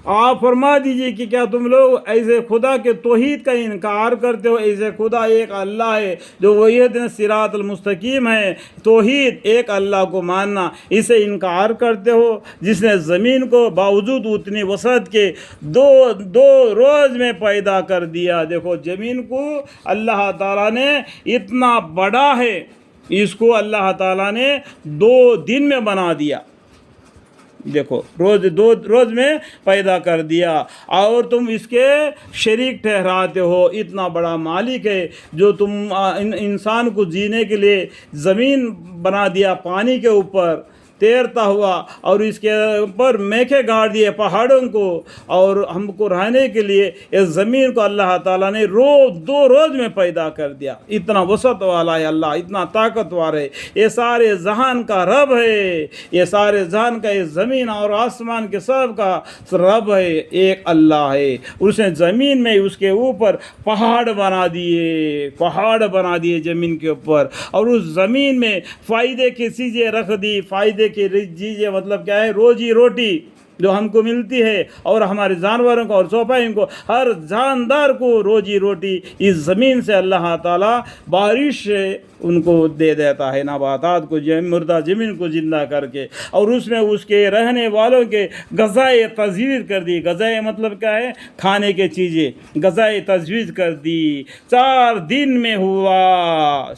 آپ فرما دیجئے کہ کیا تم لوگ ایسے خدا کے توحید کا انکار کرتے ہو؟ ایسے خدا ایک اللہ ہے جو وحید صراط المستقیم ہے، توحید ایک اللہ کو ماننا، اسے انکار کرتے ہو جس نے زمین کو باوجود اتنی وسعت کے دو روز میں پیدا کر دیا۔ دیکھو زمین کو اللہ تعالیٰ نے اتنا بڑا ہے، اس کو اللہ تعالیٰ نے 2 دن میں بنا دیا۔ دیکھو دو روز میں پیدا کر دیا، اور تم اس کے شریک ٹھہراتے ہو۔ اتنا بڑا مالک ہے جو تم انسان کو جینے کے لیے زمین بنا دیا پانی کے اوپر تیرتا ہوا، اور اس کے اوپر میکھے گاڑ دیے پہاڑوں کو، اور ہم کو رہنے کے لیے اس زمین کو اللہ تعالیٰ نے 2 روز میں پیدا کر دیا۔ اتنا وسعت والا ہے اللہ، اتنا طاقتور ہے، یہ سارے جہان کا رب ہے، یہ سارے جہان کا، یہ زمین اور آسمان کے سب کا رب ہے، ایک اللہ ہے۔ اس نے زمین میں اس کے اوپر پہاڑ بنا دیے زمین کے اوپر، اور اس زمین میں فائدے کی چیزیں رکھ دی۔ فائدے کی چیزیں مطلب کیا ہے؟ روزی روٹی جو ہم کو ملتی ہے، اور ہمارے جانوروں کو اور چوپائوں کو، ہر جاندار کو روزی روٹی اس زمین سے اللہ تعالیٰ بارش سے ان کو دے دیتا ہے، نباتات کو، مردہ زمین کو زندہ کر کے، اور اس میں اس کے رہنے والوں کے غذائے تجویز کر دی۔ غذائے مطلب کیا ہے؟ کھانے کے چیزیں، غذائے تجویز کر دی۔ 4 دن میں ہوا،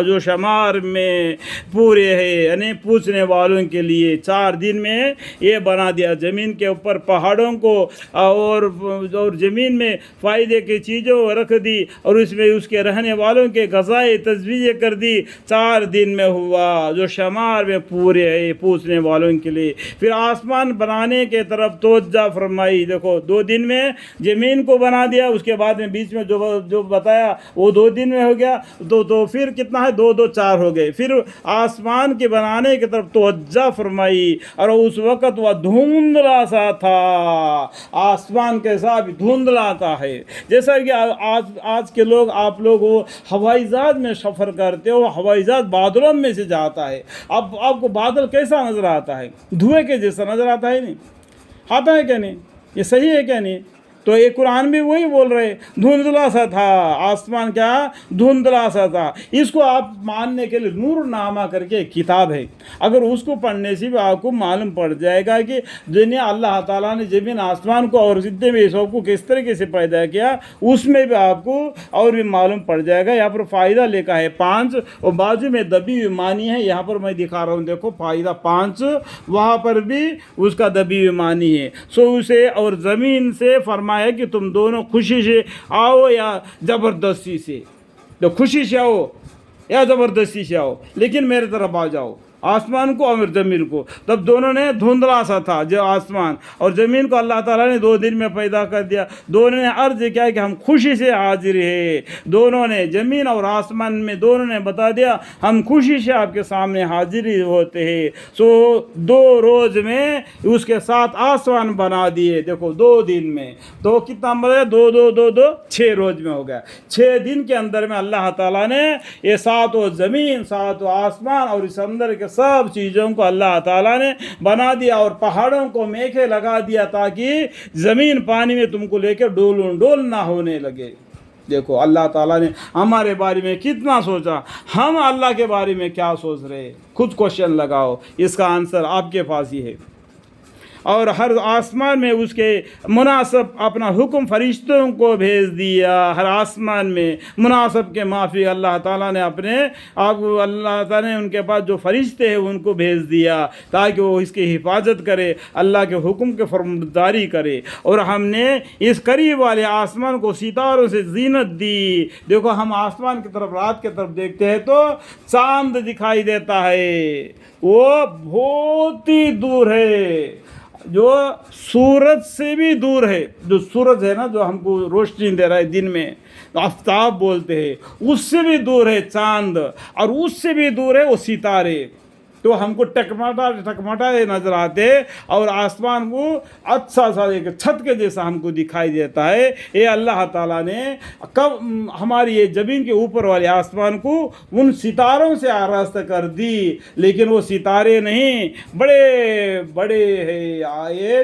جو شمار میں پورے ہے، یعنی پوچھنے والوں کے لیے 4 دن میں یہ بنا دیا زمین کے اوپر پہاڑوں کو، اور زمین میں فائدے کی چیزوں رکھ دی، اور اس میں اس کے رہنے والوں کے غذائے تجویز کر دی۔ 4 دن میں ہوا، جو شمار میں پورے ہے پوچھنے والوں کے لیے۔ پھر آسمان بنانے کے طرف توجہ فرمائی۔ دیکھو 2 دن میں زمین کو بنا دیا، اس کے بعد میں بیچ میں جو بتایا وہ 2 دن میں ہو گیا، تو پھر کتنا ہے؟ 2 4 ہو گئے۔ پھر آسمان کے بنانے کی طرف توجہ فرمائی، اور اس وقت وہ دھندلا سا تھا۔ آسمان کے ساتھ دھندلا آتا ہے، جیسا کہ آج کے لوگ، آپ لوگ ہوائی جہاز میں سفر کرتے ہو، ہوائی جہاز بادلوں میں سے جاتا ہے، اب آپ کو بادل کیسا نظر آتا ہے؟ دھوئے کے جیسا نظر آتا ہے، نہیں آتا ہے کیا؟ نہیں، یہ صحیح ہے کیا؟ نہیں۔ تو یہ قرآن بھی وہی بول رہے، دھندلا سا تھا آسمان، کیا دھندلا سا تھا۔ اس کو آپ ماننے کے لیے نور نامہ کر کے ایک کتاب ہے، اگر اس کو پڑھنے سے بھی آپ کو معلوم پڑ جائے گا کہ دنیا اللہ تعالیٰ نے زمین آسمان کو اور جتنے بھی سب کو کس طریقے سے پیدا کیا، اس میں بھی آپ کو اور بھی معلوم پڑ جائے گا۔ یہاں پر فائدہ لکھا ہے 5، اور بازو میں دبی ہوئی معنی ہے، یہاں پر میں دکھا رہا ہوں، دیکھو فائدہ 5، وہاں پر بھی اس کا دبی ہوئی معنی ہے۔ سو اسے اور زمین سے فرما ہے کہ تم دونوں خوشی سے آؤ یا زبردستی سے، تو خوشی سے آؤ یا زبردستی سے آؤ، لیکن میرے طرف آ جاؤ، آسمان کو اور زمین کو۔ تب دونوں نے دھندلا سا تھا، جو آسمان اور زمین کو اللہ تعالیٰ نے 2 دن میں پیدا کر دیا۔ دونوں نے عرض کیا کہ ہم خوشی سے حاضر ہیں، دونوں نے، زمین اور آسمان میں دونوں نے بتا دیا ہم خوشی سے آپ کے سامنے حاضر ہوتے ہیں۔ سو 2 روز میں اس کے ساتھ آسمان بنا دیے۔ دیکھو 2 دن میں، تو کتنا مرے؟ 2 2 2 2 6 روز میں ہو گیا۔ 6 دن کے اندر میں اللہ تعالیٰ نے یہ 7 زمین، 7 آسمان اور اس اندر کے سب چیزوں کو اللہ تعالیٰ نے بنا دیا، اور پہاڑوں کو میکھے لگا دیا تاکہ زمین پانی میں تم کو لے کے ڈول نہ ہونے لگے۔ دیکھو اللہ تعالیٰ نے ہمارے بارے میں کتنا سوچا، ہم اللہ کے بارے میں کیا سوچ رہے؟ خود کوشچن لگاؤ، اس کا آنسر آپ کے پاس ہی ہے۔ اور ہر آسمان میں اس کے مناسب اپنا حکم فرشتوں کو بھیج دیا، ہر آسمان میں مناسب کے معافی اللہ تعالیٰ نے اپنے آپ کو، اللہ تعالیٰ نے ان کے پاس جو فرشتے ہیں ان کو بھیج دیا تاکہ وہ اس کی حفاظت کرے، اللہ کے حکم کے فرمانبرداری کرے۔ اور ہم نے اس قریب والے آسمان کو ستاروں سے زینت دی۔ دیکھو ہم آسمان کی طرف، رات کی طرف دیکھتے ہیں تو چاند دکھائی دیتا ہے، وہ بہت ہی دور ہے، جو سورج سے بھی دور ہے۔ جو سورج ہے نا، جو ہم کو روشنی دے رہا ہے دن میں، آفتاب بولتے ہیں، اس سے بھی دور ہے چاند، اور اس سے بھی دور ہے وہ ستارے۔ تو ہم کو ٹکمٹا نظر آتے، اور آسمان کو اچھا سا ایک چھت کے جیسا ہم کو دکھائی دیتا ہے۔ یہ اللہ تعالیٰ نے کب ہماری یہ زمین کے اوپر والے آسمان کو ان ستاروں سے آراستہ کر دی، لیکن وہ ستارے نہیں، بڑے بڑے ہیں، یہ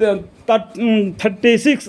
36